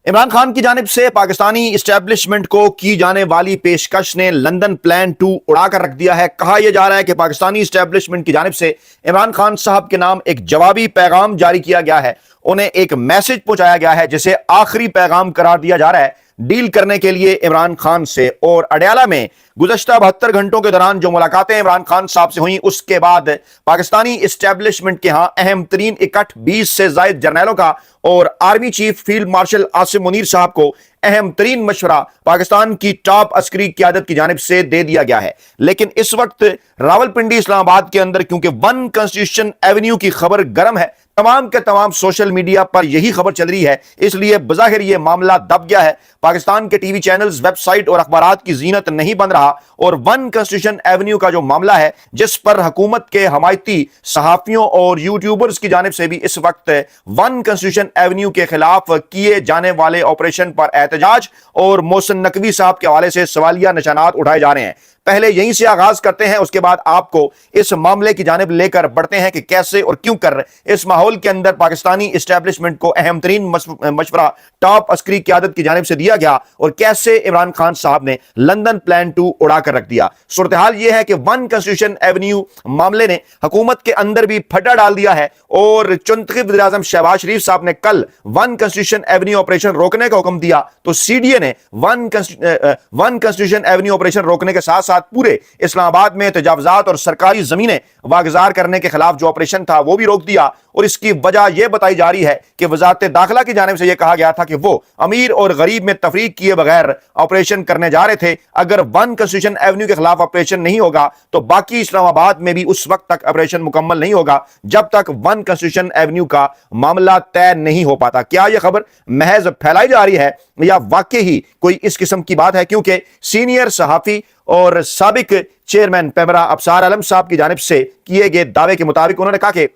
عمران خان کی جانب سے پاکستانی اسٹیبلشمنٹ کو کی جانے والی پیشکش نے لندن پلان 2 اڑا کر رکھ دیا ہے۔ کہا یہ جا رہا ہے کہ پاکستانی اسٹیبلشمنٹ کی جانب سے عمران خان صاحب کے نام ایک جوابی پیغام جاری کیا گیا ہے، انہیں ایک میسج پہنچایا گیا ہے جسے آخری پیغام قرار دیا جا رہا ہے ڈیل کرنے کے لیے عمران خان سے۔ اور اڈیالہ میں گزشتہ 72 گھنٹوں کے دوران جو ملاقاتیں عمران خان صاحب سے ہوئیں، اس کے بعد پاکستانی اسٹیبلشمنٹ کے ہاں اہم ترین اکٹھ 20 سے زائد جرنیلوں کا اور army chief field marshal Asim Munir صاحب کو اہم ترین مشورہ پاکستان کی ٹاپ عسکری قیادت کی جانب سے دے دیا گیا ہے۔ لیکن اس وقت راولپنڈی اسلام آباد کے اندر کیونکہ ون کنسٹیٹیوشن ایونیو کی خبر گرم ہے، تمام کے تمام سوشل میڈیا پر یہی خبر چل رہی ہے، اس لیے بظاہر یہ معاملہ دب گیا ہے۔ پاکستان کے TV channels, website اور اخبارات کی زینت نہیں بن رہا، اور ون کنسٹیٹیوشن ایونیو کا جو معاملہ ہے جس پر حکومت کے حمایتی صحافیوں اور یوٹیوبرز کی جانب سے بھی اس وقت ون کنسٹیٹیوشن ایونیو کے خلاف کیے جانے والے آپریشن پر احتجاج اور محسن نقوی صاحب کے حوالے سے سوالیہ نشانات اٹھائے جا رہے ہیں۔ پہلے یہیں سے آغاز کرتے ہیں، اس کے بعد آپ کو اس معاملے کی جانب لے کر بڑھتے ہیں کہ کیسے اور کیوں کر اس ماحول کے اندر پاکستانی اسٹیبلشمنٹ کو اہم ترین مشورہ ٹاپ عسکری قیادت کی جانب سے دیا گیا اور کیسے عمران خان صاحب نے لندن پلان 2 اڑا کر رکھ دیا۔ صورتحال یہ ہے کہ ون کنسٹیٹیوشن ایونیو معاملے نے حکومت کے اندر بھی پھٹا ڈال دیا ہے، اور چنتخب وزیر اعظم شہباز شریف صاحب نے کل ون کنسٹیٹیوشن ایونیو آپریشن روکنے کا حکم دیا، تو سی ڈی اے نے ون کنسٹیٹیوشن ایونیو آپریشن روکنے کے ساتھ ساتھ پورے اسلام آباد میں تجاوزات اور سرکاری زمینیں واگزار کرنے کے خلاف جو آپریشن تھا وہ بھی روک دیا۔ اور اس کی وجہ یہ بتائی جا رہی ہے کہ وزارت داخلہ کی جانب سے یہ کہا گیا تھا کہ وہ امیر اور غریب میں تفریق کیے بغیر آپریشن کرنے جا رہے تھے، اگر ون کنسٹیٹیوشن ایونیو کے خلاف آپریشن نہیں ہوگا تو باقی اسلام آباد میں بھی اس وقت تک آپریشن مکمل نہیں ہوگا جب تک ون کنسٹیٹیوشن ایونیو کا معاملہ طے نہیں ہو پاتا۔ کیا یہ خبر محض پھیلائی جا رہی ہے یا واقعی کوئی اس قسم کی بات ہے؟ کیونکہ سینئر صحافی اور سابق چیئرمین پیمرا ابصار عالم صاحب کی جانب سے کیے گئے دعوے کے مطابق انہوں نے کہا کہ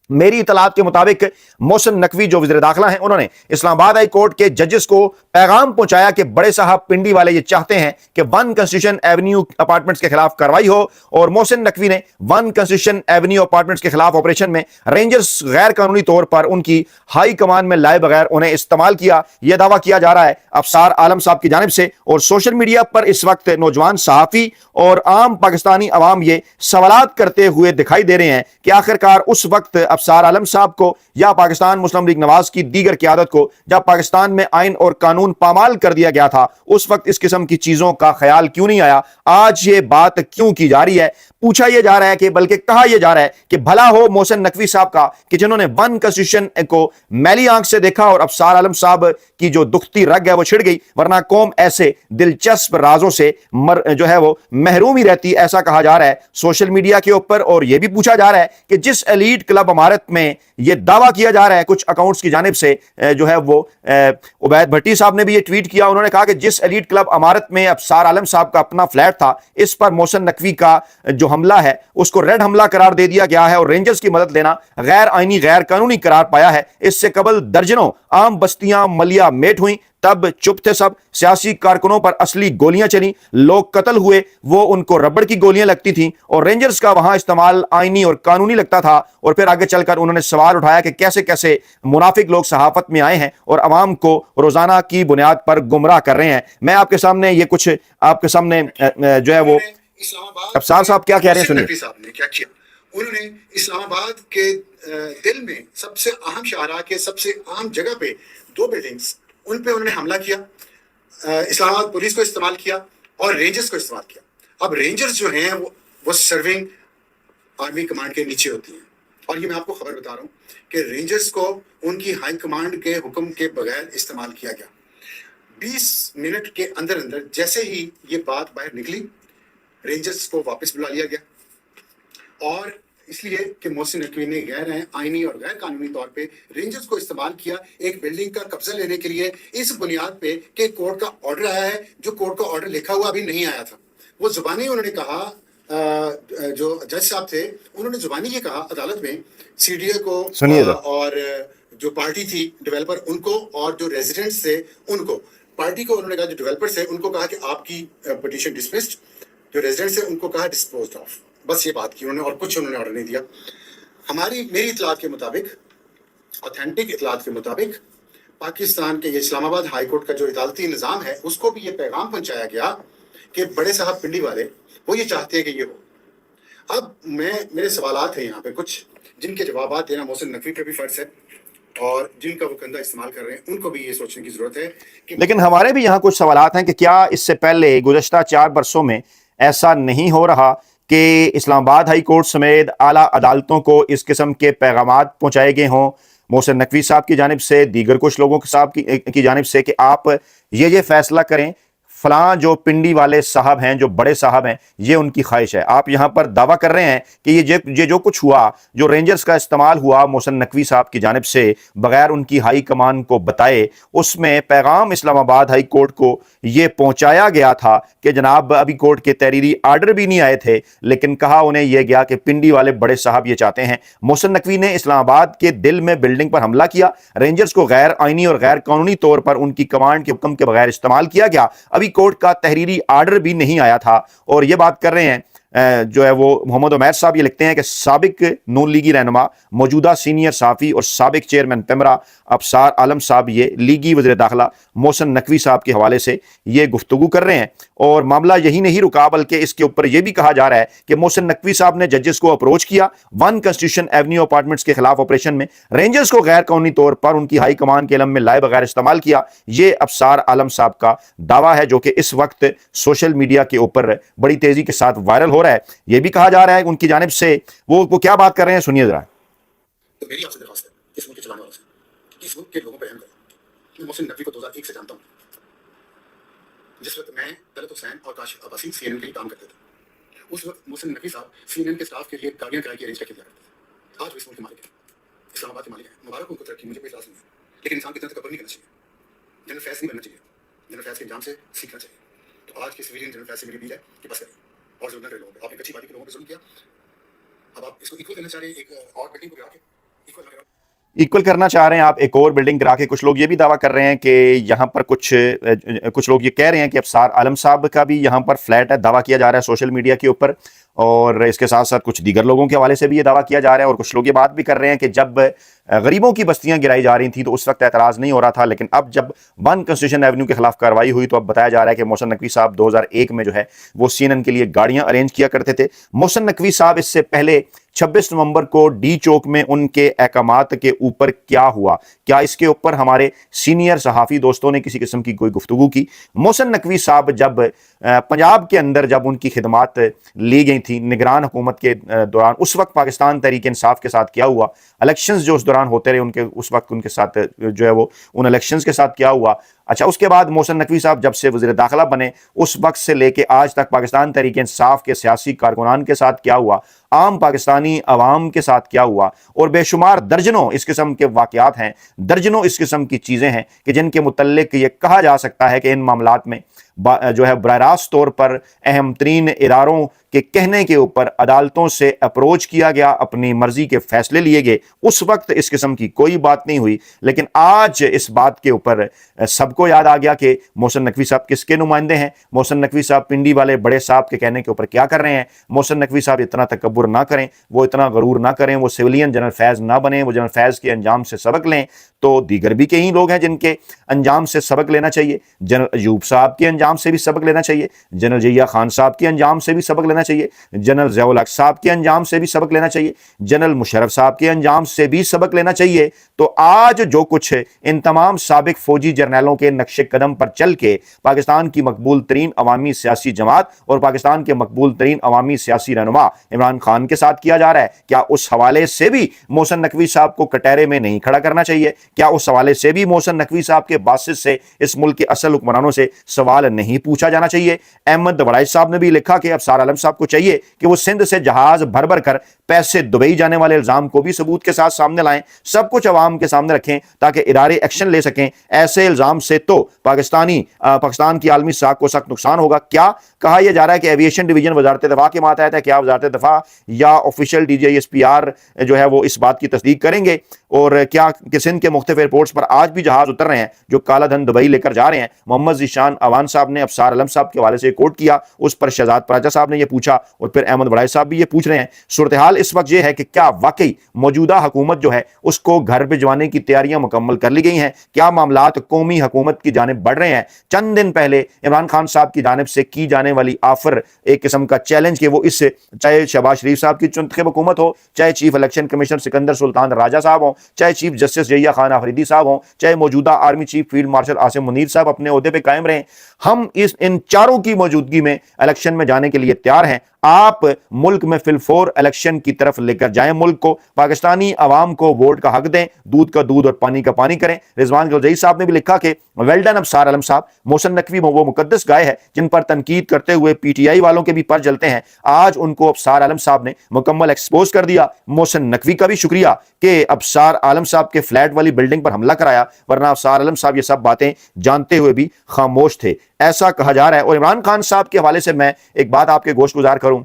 میری اطلاعات کے مطابق محسن نقوی جو وزیر داخلہ ہیں، انہوں نے اسلام آباد ہائی کورٹ کے ججز کو پیغام پہنچایا کہ بڑے صاحب پنڈی والے یہ چاہتے ہیں کہ ون کنسٹیٹیوشن ایونیو اپارٹمنٹس کے خلاف کارروائی ہو، اور محسن نقوی نے ون کنسٹیٹیوشن ایونیو اپارٹمنٹس کے خلاف آپریشن میں رینجرز غیر قانونی طور پر ان کی ہائی کمان میں لائے بغیر انہیں استعمال کیا۔ یہ دعویٰ کیا جا رہا ہے ابصار عالم صاحب کی جانب سے، اور سوشل میڈیا پر اس وقت نوجوان صحافی اور عام پاکستانی عوام یہ سوالات کرتے ہوئے دکھائی دے رہے ہیں کہ آخرکار اس وقت ابصار عالم صاحب کو یا پاکستان مسلم لیگ نواز کی دیگر قیادت کو جب پاکستان میں آئین اور قانون پامال کر دیا گیا تھا اس وقت اس قسم کی چیزوں کا خیال کیوں نہیں آیا؟ آج یہ بات کیوں کی جا رہی ہے؟ پوچھا یہ جا رہا ہے کہ بلکہ کہا یہ جا رہا ہے کہ بھلا ہو محسن نقوی صاحب کا کہ جنہوں نے ون کنسٹیٹیوشن کو میلی آنکھ سے دیکھا اور ابصار عالم صاحب کی جو دکھتی رگ ہے وہ چھڑ گئی، ورنہ قوم ایسے دلچسپ رازوں سے جو ہے وہ محروم ہی رہتی، ایسا کہا جا رہا ہے سوشل میڈیا کے اوپر۔ اور یہ بھی پوچھا جا رہا ہے کہ جس ایلیٹ کلب امارت میں یہ دعویٰ کیا جا رہا ہے کچھ اکاؤنٹس کی جانب سے، جو ہے وہ عبید بھٹی صاحب نے بھی یہ ٹویٹ کیا، انہوں نے کہا کہ جس ایلیٹ کلب امارت میں ابصار عالم صاحب کا اپنا فلیٹ تھا، اس پر محسن نقوی کا جو حملہ ہے اس کو ریڈ حملہ قرار دے دیا گیا ہے، اور رینجرز کی مدد لینا غیر آئینی غیر قانونی قرار پایا ہے۔ اس سے قبل درجنوں عام بستیاں ملیا میٹ ہوئیں، تب چپ تھے سب، سیاسی کارکنوں پر اصلی گولیاں چلیں، لوگ قتل ہوئے، وہ ان کو ربڑ کی گولیاں لگتی تھیں، اور رینجرز کا وہاں استعمال آئینی اور قانونی لگتا تھا۔ اور پھر آگے چل کر انہوں نے سوال اٹھایا کہ کیسے کیسے منافق لوگ صحافت میں آئے ہیں اور عوام کو روزانہ کی بنیاد پر گمراہ کر رہے ہیں۔ میں آپ کے سامنے یہ کچھ آپ کے سامنے جو ہے وہ ابصار صاحب کیا کہہ رہے ہیں سنیے۔ صاحب نے کیا کیا، انہوں نے اسلام آباد کے دل میں سب سے اہم شاہراہ کے سب سے اہم جگہ پہ 2 بلڈنگز، ان پہ انہوں نے حملہ کیا، اسلام آباد پولیس کو استعمال کیا اور رینجرز کو استعمال کیا۔ اب رینجرز جو ہیں وہ سرونگ آرمی کمانڈ کے نیچے ہوتی ہیں، اور یہ میں آپ کو خبر بتا رہا ہوں کہ رینجرز کو ان کی ہائی کمانڈ کے حکم کے بغیر استعمال کیا گیا۔ 20 منٹ کے اندر اندر جیسے ہی یہ بات باہر نکلی، رینجرز کو واپس بلا لیا گیا، اور اس لیے کہ محسن نقوی نے غیر آئینی اور غیر قانونی طور پہ رینجرز کو استعمال کیا ایک بلڈنگ کا قبضہ لینے کے لیے، اس بنیاد پہ کہ کورٹ کا آرڈر آیا ہے، جو کورٹ کا آرڈر لکھا ہوا ابھی نہیں آیا تھا۔ وہ زبانی انہوں نے کہا، جو جج صاحب تھے انہوں نے زبانی یہ کہا عدالت میں، سی ڈی اے کو اور جو پارٹی تھی ڈیولپر ان کو، اور جو ریزیڈنٹس تھے ان کو، پارٹی کو انہوں نے کہا، جو ڈیولپرز تھے ان کو کہا کہ آپ کی پٹیشن ڈسمسڈ، جو ریزیڈنٹس تھے ان کو کہا ڈسپوزڈ آف، بس یہ بات کی انہوں نے، اور کچھ انہوں نے آرڈر نہیں دیا۔ میری اطلاعات کے مطابق، اوتھینٹک اطلاعات کے مطابق، پاکستان کے اسلام آباد ہائی کورٹ کا جو عدالتی نظام ہے اس کو بھی یہ پیغام پہنچایا گیا کہ بڑے صاحب پنڈی والے وہ یہ چاہتے ہیں کہ یہ ہو۔ اب میرے سوالات ہیں یہاں پہ کچھ جن کے جوابات دینا محسن نقوی پہ بھی فرض ہے، اور جن کا وہ کندھا استعمال کر رہے ہیں ان کو بھی یہ سوچنے کی ضرورت ہے کہ لیکن ہمارے بھی یہاں کچھ سوالات ہیں کہ کیا اس سے پہلے گزشتہ 4 برسوں میں ایسا نہیں ہو رہا کہ اسلام آباد ہائی کورٹ سمیت اعلیٰ عدالتوں کو اس قسم کے پیغامات پہنچائے گئے ہوں محسن نقوی صاحب کی جانب سے، دیگر کچھ لوگوں کی جانب سے، کہ آپ یہ فیصلہ کریں، فلاں جو پنڈی والے صاحب ہیں، جو بڑے صاحب ہیں، یہ ان کی خواہش ہے۔ آپ یہاں پر دعویٰ کر رہے ہیں کہ یہ جو کچھ ہوا، جو رینجرز کا استعمال ہوا محسن نقوی صاحب کی جانب سے بغیر ان کی ہائی کمان کو بتائے، اس میں پیغام اسلام آباد ہائی کورٹ کو یہ پہنچایا گیا تھا کہ جناب ابھی کورٹ کے تحریری آرڈر بھی نہیں آئے تھے، لیکن کہا انہیں یہ گیا کہ پنڈی والے بڑے صاحب یہ چاہتے ہیں۔ محسن نقوی نے اسلام آباد کے دل میں بلڈنگ پر حملہ کیا، رینجرز کو غیر آئینی اور غیر قانونی طور پر ان کی کمانڈ کے حکم کے بغیر استعمال کیا گیا، ابھی کورٹ کا تحریری آرڈر بھی نہیں آیا تھا، اور یہ بات کر رہے ہیں جو ہے وہ محمد عمیر صاحب یہ لکھتے ہیں کہ سابق نون لیگی رہنما، موجودہ سینئر صحافی اور سابق چیئرمین پیمرا ابصار عالم صاحب یہ لیگی وزیر داخلہ محسن نقوی صاحب کے حوالے سے یہ گفتگو کر رہے ہیں، اور معاملہ یہی نہیں رکا بلکہ اس کے اوپر یہ بھی کہا جا رہا ہے کہ محسن نقوی صاحب نے ججز کو اپروچ کیا 1 کنسٹیٹیوشن ایونیو اپارٹمنٹس کے خلاف آپریشن میں، رینجرز کو غیر قانونی طور پر ان کی ہائی کمان کے علم میں لائے بغیر استعمال کیا۔ یہ ابصار عالم صاحب کا دعویٰ ہے جو کہ اس وقت سوشل میڈیا کے اوپر بڑی تیزی کے ساتھ وائرل ہو رہا ہے۔ یہ بھی کہا جا رہا ہے ان کی جانب سے، وہ کیا بات کر رہے ہیں، سنیے ذرا۔ تو میری آپ سے درخواست ہے اس ملک کے چلانے والوں سے، اس ملک کے لوگوں پہ رحم کریں۔ میں محسن نقوی کو 2001 سے جانتا ہوں، جس وقت میں طلعت حسین اور کاشف عباسی سی این این کے لیے کام کرتے تھے۔ اس وقت محسن نقوی صاحب سی این این کے اسٹاف کے لیے گاڑیاں کرائے کی ارینج کر کے دیا کرتے تھے۔ آج وہ اس ملک کے مالک ہیں، اسلام آباد کے مالک ہیں، مبارک ان کو ترقی، مجھے کوئی اعتراض نہیں ہے، لیکن انسان کی طرح تکبر نہیں کرنا چاہیے، جنرل فیض نہیں بننا چاہیے، جنرل فیض کے انجام سے سیکھنا چاہیے۔ تو آج کے سویلین جنرل فیض سے میری اپیل ہے کہ بس کریں اور ظلم نہ کریں لوگوں پہ۔ آپ نے کچی بادی کے لوگوں پہ ظلم کیا، اب آپ اس کو ایکول کرنا چاہ رہے ہیں، ایک اور بلڈنگ کو گرا کے ایکول نہ کرو۔ ایکول کرنا چاہ رہے ہیں آپ ایک اور بلڈنگ کرا کے۔ کچھ لوگ یہ بھی دعویٰ کر رہے ہیں کہ یہاں پر کچھ لوگ یہ کہہ رہے ہیں کہ ابصار عالم صاحب کا بھی یہاں پر فلیٹ ہے، دعویٰ کیا جا رہا ہے سوشل میڈیا کے اوپر، اور اس کے ساتھ ساتھ کچھ دیگر لوگوں کے حوالے سے بھی یہ دعویٰ کیا جا رہا ہے، اور کچھ لوگ یہ بات بھی کر رہے ہیں کہ جب غریبوں کی بستیاں گرائی جا رہی تھیں تو اس وقت اعتراض نہیں ہو رہا تھا، لیکن اب جب 1 کنسٹیٹیوشن ایونیو کے خلاف کارروائی ہوئی تو اب بتایا جا رہا ہے کہ محسن نقوی صاحب 2001 میں جو ہے وہ سی این این کے لیے گاڑیاں ارینج کیا کرتے تھے۔ محسن نقوی صاحب اس سے پہلے 26 نومبر کو ڈی چوک میں ان کے احکامات کے اوپر کیا ہوا، کیا اس کے اوپر ہمارے سینئر صحافی دوستوں نے کسی قسم کی کوئی گفتگو کی؟ محسن نقوی صاحب جب پنجاب کے اندر جب ان کی خدمات لی گئی تھیں نگران حکومت کے دوران، اس وقت پاکستان تحریک انصاف کے ساتھ کیا ہوا، الیکشنز جو اس دوران ہوتے رہے اس وقت ان کے ساتھ جو ہے وہ ان الیکشنز کے ساتھ کیا ہوا۔ اچھا، اس کے بعد محسن نقوی صاحب جب سے وزیر داخلہ بنے اس وقت سے لے کے آج تک پاکستان تحریک انصاف کے سیاسی کارکنان کے ساتھ کیا ہوا، عام پاکستانی عوام کے ساتھ کیا ہوا، اور بے شمار درجنوں اس قسم کے واقعات ہیں، درجنوں اس قسم کی چیزیں ہیں کہ جن کے متعلق یہ کہا جا سکتا ہے کہ ان معاملات میں جو ہے براہ راست طور پر اہم ترین اداروں کے کہنے کے اوپر عدالتوں سے اپروچ کیا گیا، اپنی مرضی کے فیصلے لیے گئے۔ اس وقت اس قسم کی کوئی بات نہیں ہوئی، لیکن آج اس بات کے اوپر سب کو یاد آ گیا کہ محسن نقوی صاحب کس کے نمائندے ہیں، محسن نقوی صاحب پنڈی والے بڑے صاحب کے کہنے کے اوپر کیا کر رہے ہیں۔ محسن نقوی صاحب اتنا تکبر نہ کریں، وہ اتنا غرور نہ کریں، وہ سویلین جنرل فیض نہ بنیں، وہ جنرل فیض کے انجام سے سبق لیں، تو دیگر بھی کئی لوگ ہیں جن کے انجام سے سبق لینا چاہیے۔ جنرل ایوب صاحب کے انجام سے بھی سبق لینا چاہیے، جنرل ضیاء خان صاحب کے انجام سے بھی سبق لینا چاہیے، جنرل ضیاء الحق صاحب کے انجام سے بھی سبق لینا چاہیے، جنرل مشرف صاحب کے انجام سے بھی سبق لینا چاہیے۔ تو آج جو کچھ ان تمام سابق فوجی جرنیلوں کے نقش قدم پر چل کے پاکستان کی مقبول ترین عوامی سیاسی جماعت اور پاکستان کے مقبول ترین عوامی سیاسی رہنما عمران خان کے ساتھ کیا جا رہا ہے، کیا اس حوالے سے بھی محسن نقوی صاحب کو کٹہرے میں نہیں کھڑا کرنا چاہیے؟ کیا اس حوالے سے بھی محسن نقوی صاحب کے باسط سے اس ملک کے اصل حکمرانوں سے سوال نہیں پوچھا جانا چاہیے؟ احمد وڑائچ صاحب نے بھی لکھا کہ ابصار عالم صاحب کو چاہیے کہ وہ سندھ سے جہاز بھر بھر کر پیسے دبئی جانے والے الزام کو بھی ثبوت کے ساتھ سامنے لائیں، سب کچھ عوام کے سامنے رکھیں تاکہ ادارے ایکشن لے سکیں۔ ایسے الزام سے تو پاکستان کی عالمی ساکھ کو سخت نقصان ہوگا۔ کیا کہا یہ جا رہا ہے کہ ایویشن ڈویژن وزارت دفاع کے ماتحت ہے؟ کیا وزارت دفاع یا official D G I S P R جو ہے وہ اس بات کی تصدیق کریں گے؟ اور کیا کہ سندھ کے مختلف ایئرپورٹس پر آج بھی جہاز اتر رہے ہیں جو کالا دھن دبئی لے کر جا رہے ہیں؟ محمد ذیشان اوان صاحب صاحب نے افسار عالم صاحب کے حوالے سے کوٹ کیا, اس پر شہزاد پراجا صاحب نے یہ پوچھا, اور پھر احمد وڑائے صاحب بھی یہ پوچھ رہے ہیں. صورتحال اس وقت یہ ہے کہ کیا واقعی موجودہ حکومت جو ہے اس کو گھر بھجوانے کی تیاریاں مکمل کر لی گئی ہیں؟ کیا معاملات قومی حکومت کی جانب بڑھ رہے ہیں؟ چند دن پہلے عمران خان صاحب کی جانب سے کی جانے والی آفر ایک قسم کا چیلنج کہ وہ اس سے چاہے شہباز شریف صاحب کی منتخب حکومت ہو, چاہے چیف الیکشن کمشنر سکندر سلطان راجہ صاحب ہوں, چاہے چیف جسٹس جیہ خان آفریدی صاحب ہوں, چاہے موجودہ army chief field marshal Asim Munir صاحب اپنے عہدے پہ قائم رہیں, ہم ان چاروں کی موجودگی میں الیکشن میں جانے کے لیے تیار ہیں. آپ ملک میں فی الفور الیکشن کی طرف لے کر جائیں, ملک کو, پاکستانی عوام کو ووٹ کا حق دیں, دودھ کا دودھ اور پانی کا پانی کریں. رضوان گلزئی صاحب نے بھی لکھا کہ ویل ڈن افسار عالم صاحب, محسن نقوی وہ مقدس گائے ہے جن پر تنقید کرتے ہوئے پی ٹی آئی والوں کے بھی پر جلتے ہیں. آج ان کو افسار عالم صاحب نے مکمل ایکسپوز کر دیا. محسن نقوی کا بھی شکریہ کہ افسار عالم صاحب کے فلیٹ والی بلڈنگ پر حملہ کرایا, ورنہ افسار عالم صاحب یہ سب باتیں جانتے ہوئے بھی خاموش تھے, ایسا کہا جا رہا ہے. اور عمران خان صاحب کے حوالے سے میں ایک بات آپ کے گوش گزار کروں,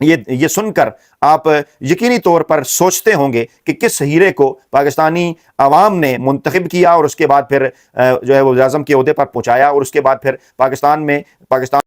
یہ سن کر آپ یقینی طور پر سوچتے ہوں گے کہ کس ہیرے کو پاکستانی عوام نے منتخب کیا اور اس کے بعد پھر جو ہے وہ وزیر اعظم کے عہدے پر پہنچایا, اور اس کے بعد پھر پاکستان